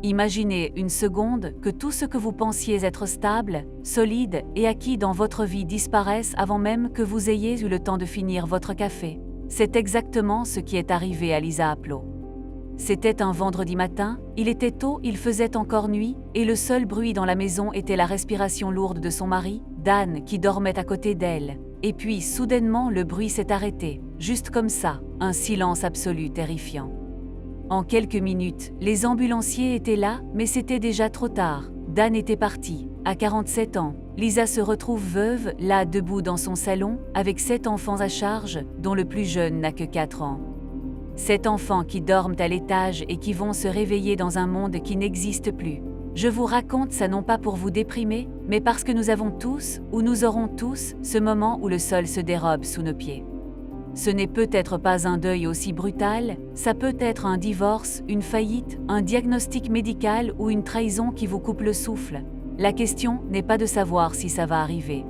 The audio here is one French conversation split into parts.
Imaginez une seconde que tout ce que vous pensiez être stable, solide et acquis dans votre vie disparaisse avant même que vous ayez eu le temps de finir votre café. C'est exactement ce qui est arrivé à Lisa Aplo. C'était un vendredi matin, il était tôt, il faisait encore nuit, et le seul bruit dans la maison était la respiration lourde de son mari, Dan, qui dormait à côté d'elle. Et puis, soudainement, le bruit s'est arrêté, juste comme ça, un silence absolu terrifiant. En quelques minutes, les ambulanciers étaient là, mais c'était déjà trop tard. Dan était parti. À 47 ans, Lisa se retrouve veuve, là, debout dans son salon, avec 7 enfants à charge, dont le plus jeune n'a que 4 ans. 7 enfants qui dorment à l'étage et qui vont se réveiller dans un monde qui n'existe plus. Je vous raconte ça non pas pour vous déprimer, mais parce que nous avons tous, ou nous aurons tous, ce moment où le sol se dérobe sous nos pieds. Ce n'est peut-être pas un deuil aussi brutal, ça peut être un divorce, une faillite, un diagnostic médical ou une trahison qui vous coupe le souffle. La question n'est pas de savoir si ça va arriver.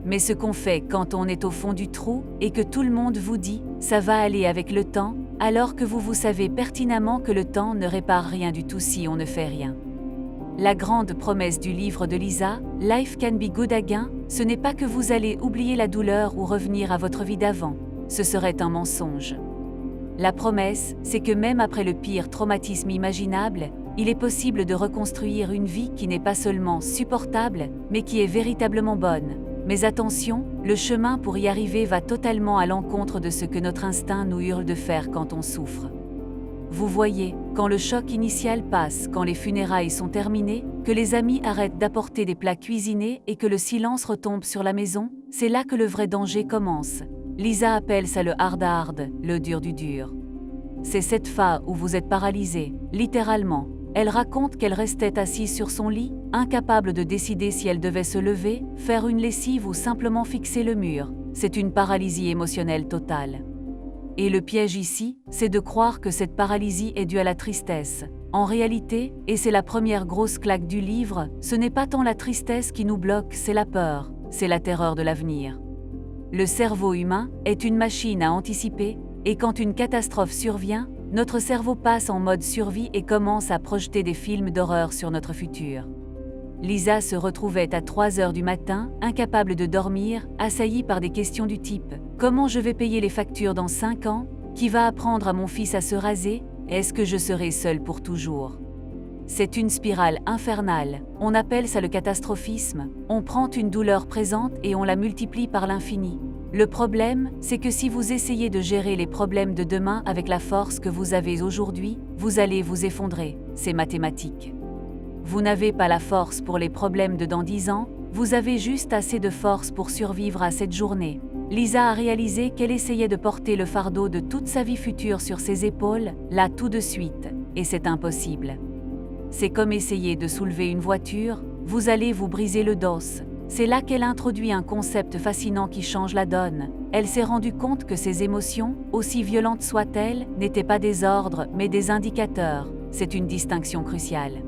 Mais ce qu'on fait quand on est au fond du trou et que tout le monde vous dit « ça va aller avec le temps », alors que vous savez pertinemment que le temps ne répare rien du tout si on ne fait rien. La grande promesse du livre de Lisa, « Life can be good again », ce n'est pas que vous allez oublier la douleur ou revenir à votre vie d'avant. Ce serait un mensonge. La promesse, c'est que même après le pire traumatisme imaginable, il est possible de reconstruire une vie qui n'est pas seulement supportable, mais qui est véritablement bonne. Mais attention, le chemin pour y arriver va totalement à l'encontre de ce que notre instinct nous hurle de faire quand on souffre. Vous voyez, quand le choc initial passe, quand les funérailles sont terminées, que les amis arrêtent d'apporter des plats cuisinés et que le silence retombe sur la maison, c'est là que le vrai danger commence. Lisa appelle ça le hard, le dur du dur. C'est cette phase où vous êtes paralysé, littéralement. Elle raconte qu'elle restait assise sur son lit, incapable de décider si elle devait se lever, faire une lessive ou simplement fixer le mur. C'est une paralysie émotionnelle totale. Et le piège ici, c'est de croire que cette paralysie est due à la tristesse. En réalité, et c'est la première grosse claque du livre, ce n'est pas tant la tristesse qui nous bloque, c'est la peur, c'est la terreur de l'avenir. Le cerveau humain est une machine à anticiper, et quand une catastrophe survient, notre cerveau passe en mode survie et commence à projeter des films d'horreur sur notre futur. Lisa se retrouvait à 3 heures du matin, incapable de dormir, assaillie par des questions du type « Comment je vais payer les factures dans 5 ans ? Qui va apprendre à mon fils à se raser ? Est-ce que je serai seule pour toujours ?» C'est une spirale infernale, on appelle ça le catastrophisme, on prend une douleur présente et on la multiplie par l'infini. Le problème, c'est que si vous essayez de gérer les problèmes de demain avec la force que vous avez aujourd'hui, vous allez vous effondrer, c'est mathématique. Vous n'avez pas la force pour les problèmes de dans 10 ans, vous avez juste assez de force pour survivre à cette journée. Lisa a réalisé qu'elle essayait de porter le fardeau de toute sa vie future sur ses épaules, là tout de suite, et c'est impossible. C'est comme essayer de soulever une voiture, vous allez vous briser le dos. C'est là qu'elle introduit un concept fascinant qui change la donne. Elle s'est rendue compte que ses émotions, aussi violentes soient-elles, n'étaient pas des ordres, mais des indicateurs. C'est une distinction cruciale.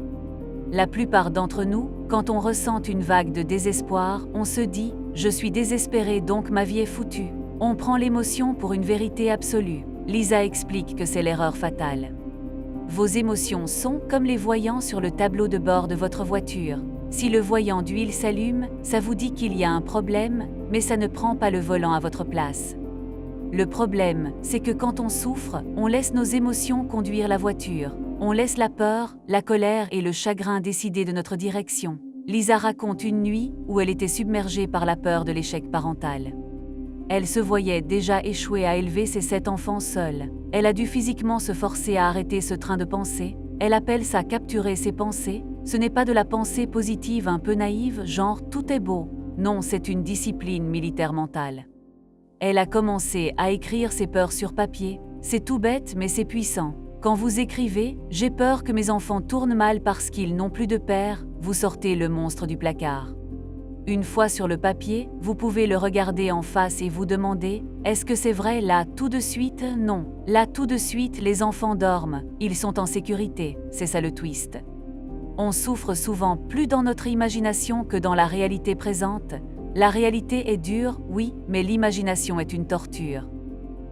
La plupart d'entre nous, quand on ressent une vague de désespoir, on se dit « je suis désespéré donc ma vie est foutue ». On prend l'émotion pour une vérité absolue. Lisa explique que c'est l'erreur fatale. Vos émotions sont comme les voyants sur le tableau de bord de votre voiture. Si le voyant d'huile s'allume, ça vous dit qu'il y a un problème, mais ça ne prend pas le volant à votre place. Le problème, c'est que quand on souffre, on laisse nos émotions conduire la voiture. On laisse la peur, la colère et le chagrin décider de notre direction. Lisa raconte une nuit où elle était submergée par la peur de l'échec parental. Elle se voyait déjà échouer à élever ses 7 enfants seule. Elle a dû physiquement se forcer à arrêter ce train de pensée. Elle appelle ça capturer ses pensées. Ce n'est pas de la pensée positive un peu naïve, genre « tout est beau ». Non, c'est une discipline militaire mentale. Elle a commencé à écrire ses peurs sur papier. C'est tout bête, mais c'est puissant. Quand vous écrivez « J'ai peur que mes enfants tournent mal parce qu'ils n'ont plus de père », vous sortez le monstre du placard. Une fois sur le papier, vous pouvez le regarder en face et vous demander « Est-ce que c'est vrai là tout de suite ?» Non. Là tout de suite, les enfants dorment. Ils sont en sécurité. C'est ça le twist. On souffre souvent plus dans notre imagination que dans la réalité présente. La réalité est dure, oui, mais l'imagination est une torture.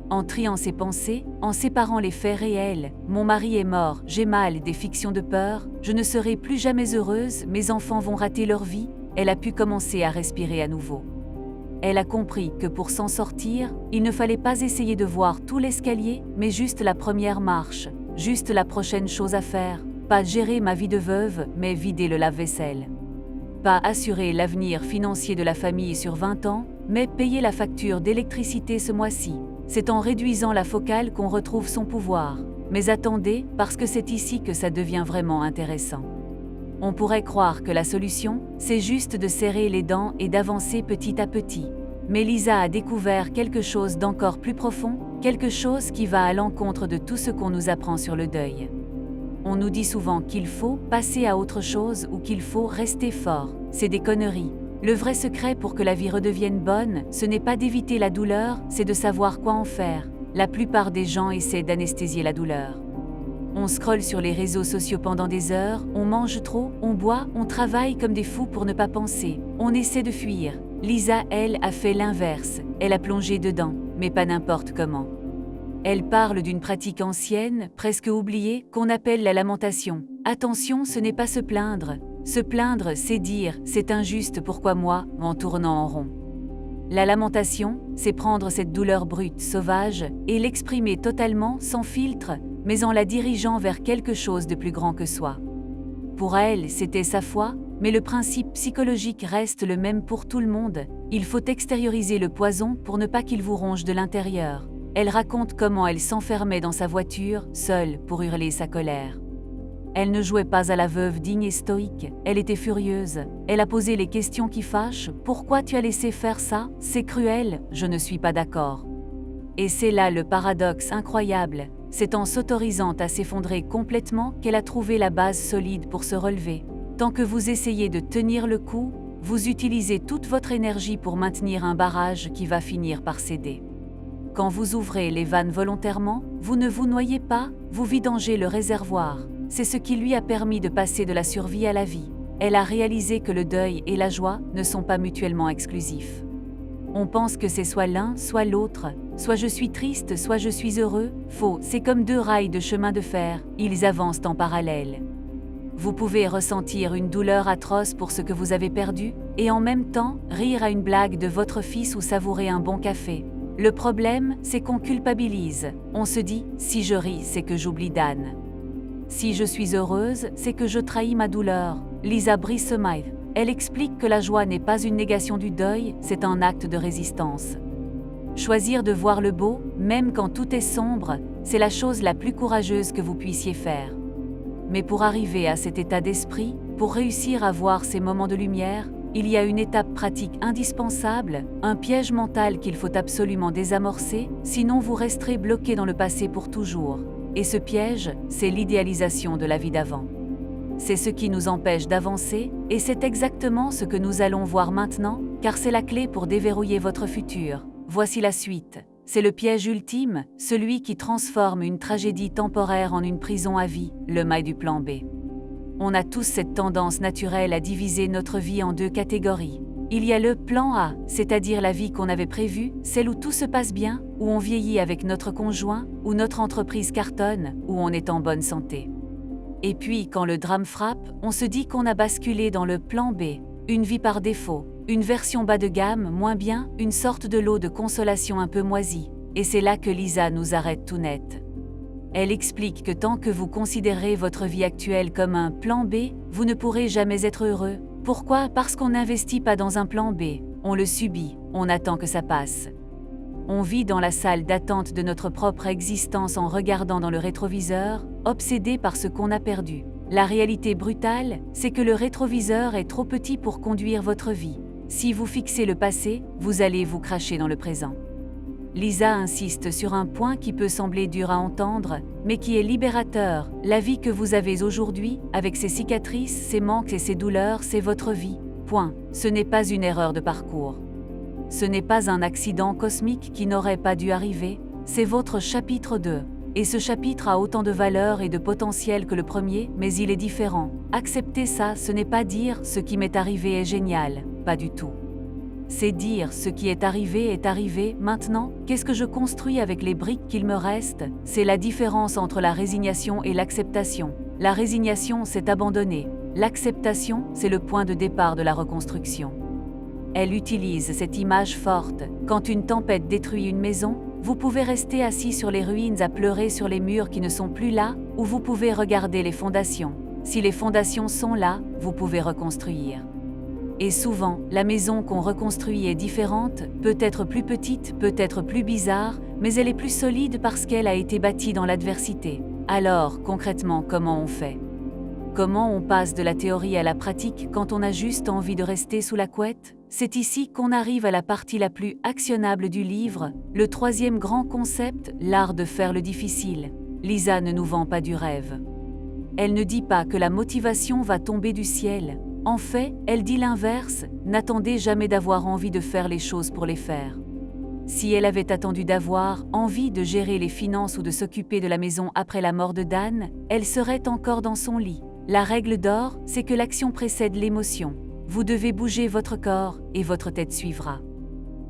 en triant ses pensées, en séparant les faits réels. Mon mari est mort, j'ai mal, des fictions de peur, je ne serai plus jamais heureuse, mes enfants vont rater leur vie. Elle a pu commencer à respirer à nouveau. Elle a compris que pour s'en sortir, il ne fallait pas essayer de voir tout l'escalier, mais juste la première marche, juste la prochaine chose à faire. Pas gérer ma vie de veuve, mais vider le lave-vaisselle. Pas assurer l'avenir financier de la famille sur 20 ans, mais payer la facture d'électricité ce mois-ci. C'est en réduisant la focale qu'on retrouve son pouvoir. Mais attendez, parce que c'est ici que ça devient vraiment intéressant. On pourrait croire que la solution, c'est juste de serrer les dents et d'avancer petit à petit. Mais Lisa a découvert quelque chose d'encore plus profond, quelque chose qui va à l'encontre de tout ce qu'on nous apprend sur le deuil. On nous dit souvent qu'il faut passer à autre chose ou qu'il faut rester fort. C'est des conneries. Le vrai secret pour que la vie redevienne bonne, ce n'est pas d'éviter la douleur, c'est de savoir quoi en faire. La plupart des gens essaient d'anesthésier la douleur. On scrolle sur les réseaux sociaux pendant des heures, on mange trop, on boit, on travaille comme des fous pour ne pas penser. On essaie de fuir. Lisa, elle, a fait l'inverse. Elle a plongé dedans, mais pas n'importe comment. Elle parle d'une pratique ancienne, presque oubliée, qu'on appelle la lamentation. Attention, ce n'est pas se plaindre. Se plaindre, c'est dire « c'est injuste, pourquoi moi ?» en tournant en rond. La lamentation, c'est prendre cette douleur brute, sauvage, et l'exprimer totalement, sans filtre, mais en la dirigeant vers quelque chose de plus grand que soi. Pour elle, c'était sa foi, mais le principe psychologique reste le même pour tout le monde. Il faut extérioriser le poison pour ne pas qu'il vous ronge de l'intérieur. Elle raconte comment elle s'enfermait dans sa voiture, seule, pour hurler sa colère. Elle ne jouait pas à la veuve digne et stoïque, elle était furieuse. Elle a posé les questions qui fâchent. « Pourquoi tu as laissé faire ça? C'est cruel, je ne suis pas d'accord. » Et c'est là le paradoxe incroyable. C'est en s'autorisant à s'effondrer complètement qu'elle a trouvé la base solide pour se relever. Tant que vous essayez de tenir le coup, vous utilisez toute votre énergie pour maintenir un barrage qui va finir par céder. Quand vous ouvrez les vannes volontairement, vous ne vous noyez pas, vous vidangez le réservoir. C'est ce qui lui a permis de passer de la survie à la vie. Elle a réalisé que le deuil et la joie ne sont pas mutuellement exclusifs. On pense que c'est soit l'un, soit l'autre, soit je suis triste, soit je suis heureux. Faux, c'est comme deux rails de chemin de fer, ils avancent en parallèle. Vous pouvez ressentir une douleur atroce pour ce que vous avez perdu, et en même temps, rire à une blague de votre fils ou savourer un bon café. Le problème, c'est qu'on culpabilise. On se dit, si je ris, c'est que j'oublie Dan. Si je suis heureuse, c'est que je trahis ma douleur. Lisa Brisemaille. Elle explique que la joie n'est pas une négation du deuil, c'est un acte de résistance. Choisir de voir le beau, même quand tout est sombre, c'est la chose la plus courageuse que vous puissiez faire. Mais pour arriver à cet état d'esprit, pour réussir à voir ces moments de lumière, il y a une étape pratique indispensable, un piège mental qu'il faut absolument désamorcer, sinon vous resterez bloqué dans le passé pour toujours. Et ce piège, c'est l'idéalisation de la vie d'avant. C'est ce qui nous empêche d'avancer, et c'est exactement ce que nous allons voir maintenant, car c'est la clé pour déverrouiller votre futur. Voici la suite. C'est le piège ultime, celui qui transforme une tragédie temporaire en une prison à vie, le mail du plan B. On a tous cette tendance naturelle à diviser notre vie en deux catégories. Il y a le plan A, c'est-à-dire la vie qu'on avait prévue, celle où tout se passe bien, où on vieillit avec notre conjoint, où notre entreprise cartonne, où on est en bonne santé. Et puis, quand le drame frappe, on se dit qu'on a basculé dans le plan B, une vie par défaut, une version bas de gamme, moins bien, une sorte de lot de consolation un peu moisi. Et c'est là que Lisa nous arrête tout net. Elle explique que tant que vous considérez votre vie actuelle comme un plan B, vous ne pourrez jamais être heureux. Pourquoi? Parce qu'on n'investit pas dans un plan B, on le subit, on attend que ça passe. On vit dans la salle d'attente de notre propre existence en regardant dans le rétroviseur, obsédé par ce qu'on a perdu. La réalité brutale, c'est que le rétroviseur est trop petit pour conduire votre vie. Si vous fixez le passé, vous allez vous cracher dans le présent. Lisa insiste sur un point qui peut sembler dur à entendre, mais qui est libérateur. La vie que vous avez aujourd'hui, avec ses cicatrices, ses manques et ses douleurs, c'est votre vie. Point. Ce n'est pas une erreur de parcours. Ce n'est pas un accident cosmique qui n'aurait pas dû arriver, c'est votre chapitre 2. Et ce chapitre a autant de valeur et de potentiel que le premier, mais il est différent. Accepter ça, ce n'est pas dire « ce qui m'est arrivé est génial », pas du tout. c'est dire ce qui est arrivé, maintenant, qu'est-ce que je construis avec les briques qu'il me reste? C'est la différence entre la résignation et l'acceptation. La résignation, c'est abandonner. L'acceptation, c'est le point de départ de la reconstruction. Elle utilise cette image forte. Quand une tempête détruit une maison, vous pouvez rester assis sur les ruines à pleurer sur les murs qui ne sont plus là, ou vous pouvez regarder les fondations. Si les fondations sont là, vous pouvez reconstruire. Et souvent, la maison qu'on reconstruit est différente, peut être plus petite, peut être plus bizarre, mais elle est plus solide parce qu'elle a été bâtie dans l'adversité. Alors, concrètement, comment on fait? Comment on passe de la théorie à la pratique quand on a juste envie de rester sous la couette? C'est ici qu'on arrive à la partie la plus actionnable du livre, le troisième grand concept, l'art de faire le difficile. Lisa ne nous vend pas du rêve. Elle ne dit pas que la motivation va tomber du ciel. En fait, elle dit l'inverse, n'attendez jamais d'avoir envie de faire les choses pour les faire. Si elle avait attendu d'avoir envie de gérer les finances ou de s'occuper de la maison après la mort de Dan, elle serait encore dans son lit. La règle d'or, c'est que l'action précède l'émotion. Vous devez bouger votre corps et votre tête suivra.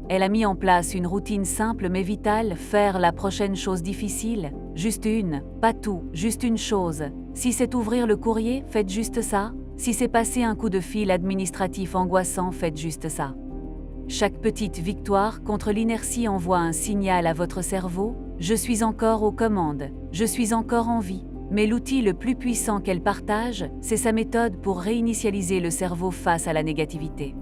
Elle a mis en place une routine simple mais vitale, faire la prochaine chose difficile, juste une, pas tout, juste une chose. Si c'est ouvrir le courrier, faites juste ça. Si c'est passer un coup de fil administratif angoissant, faites juste ça. Chaque petite victoire contre l'inertie envoie un signal à votre cerveau, je suis encore aux commandes, je suis encore en vie. Mais l'outil le plus puissant qu'elle partage, c'est sa méthode pour réinitialiser le cerveau face à la négativité.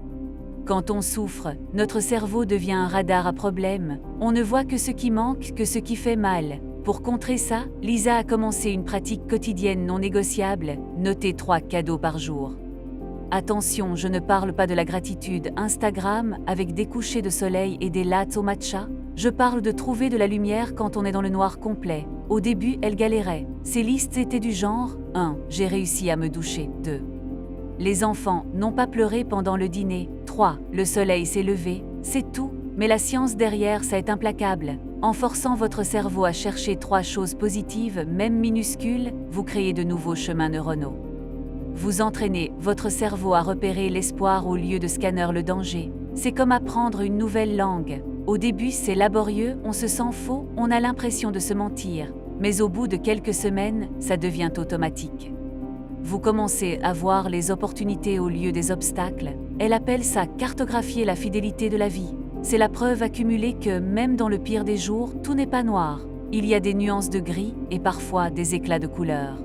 Quand on souffre, notre cerveau devient un radar à problèmes. On ne voit que ce qui manque, que ce qui fait mal. Pour contrer ça, Lisa a commencé une pratique quotidienne non négociable, noter 3 cadeaux par jour. Attention, je ne parle pas de la gratitude Instagram avec des couchers de soleil et des lattes au matcha. Je parle de trouver de la lumière quand on est dans le noir complet. Au début, elle galérait. Ses listes étaient du genre 1. J'ai réussi à me doucher. 2. Les enfants n'ont pas pleuré pendant le dîner. 3. Le soleil s'est levé. C'est tout. Mais la science derrière, ça est implacable. En forçant votre cerveau à chercher 3 choses positives, même minuscules, vous créez de nouveaux chemins neuronaux. Vous entraînez votre cerveau à repérer l'espoir au lieu de scanner le danger. C'est comme apprendre une nouvelle langue. Au début, c'est laborieux, on se sent faux, on a l'impression de se mentir. Mais au bout de quelques semaines, ça devient automatique. Vous commencez à voir les opportunités au lieu des obstacles. Elle appelle ça cartographier la fidélité de la vie. C'est la preuve accumulée que, même dans le pire des jours, tout n'est pas noir. Il y a des nuances de gris et parfois des éclats de couleurs.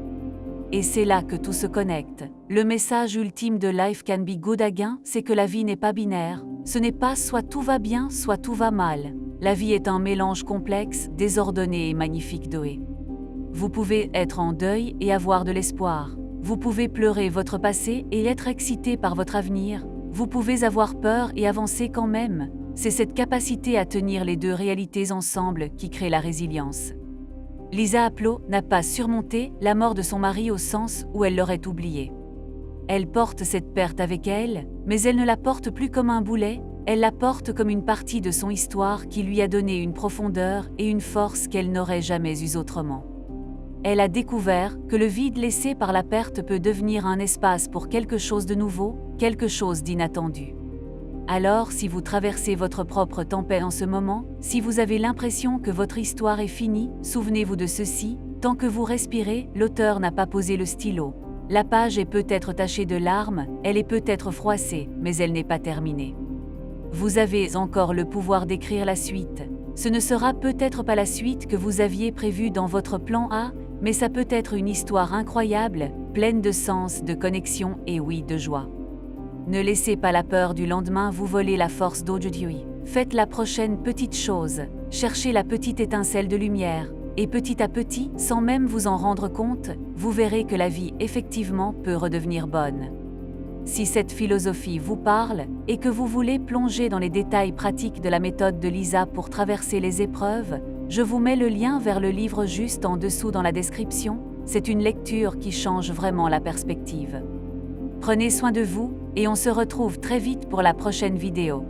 Et c'est là que tout se connecte. Le message ultime de Life Can Be Good Again, c'est que la vie n'est pas binaire. Ce n'est pas soit tout va bien, soit tout va mal. La vie est un mélange complexe, désordonné et magnifique d'Oé. Vous pouvez être en deuil et avoir de l'espoir. Vous pouvez pleurer votre passé et être excité par votre avenir. Vous pouvez avoir peur et avancer quand même. C'est cette capacité à tenir les deux réalités ensemble qui crée la résilience. Lisa Aplo n'a pas surmonté la mort de son mari au sens où elle l'aurait oublié. Elle porte cette perte avec elle, mais elle ne la porte plus comme un boulet, elle la porte comme une partie de son histoire qui lui a donné une profondeur et une force qu'elle n'aurait jamais eue autrement. Elle a découvert que le vide laissé par la perte peut devenir un espace pour quelque chose de nouveau, quelque chose d'inattendu. Alors, si vous traversez votre propre tempête en ce moment, si vous avez l'impression que votre histoire est finie, souvenez-vous de ceci, tant que vous respirez, l'auteur n'a pas posé le stylo. La page est peut-être tachée de larmes, elle est peut-être froissée, mais elle n'est pas terminée. Vous avez encore le pouvoir d'écrire la suite. Ce ne sera peut-être pas la suite que vous aviez prévue dans votre plan A, mais ça peut être une histoire incroyable, pleine de sens, de connexion et oui, de joie. Ne laissez pas la peur du lendemain vous voler la force d'aujourd'hui. Faites la prochaine petite chose. Cherchez la petite étincelle de lumière. Et petit à petit, sans même vous en rendre compte, vous verrez que la vie effectivement peut redevenir bonne. Si cette philosophie vous parle et que vous voulez plonger dans les détails pratiques de la méthode de Lisa pour traverser les épreuves, je vous mets le lien vers le livre juste en dessous dans la description. C'est une lecture qui change vraiment la perspective. Prenez soin de vous et on se retrouve très vite pour la prochaine vidéo.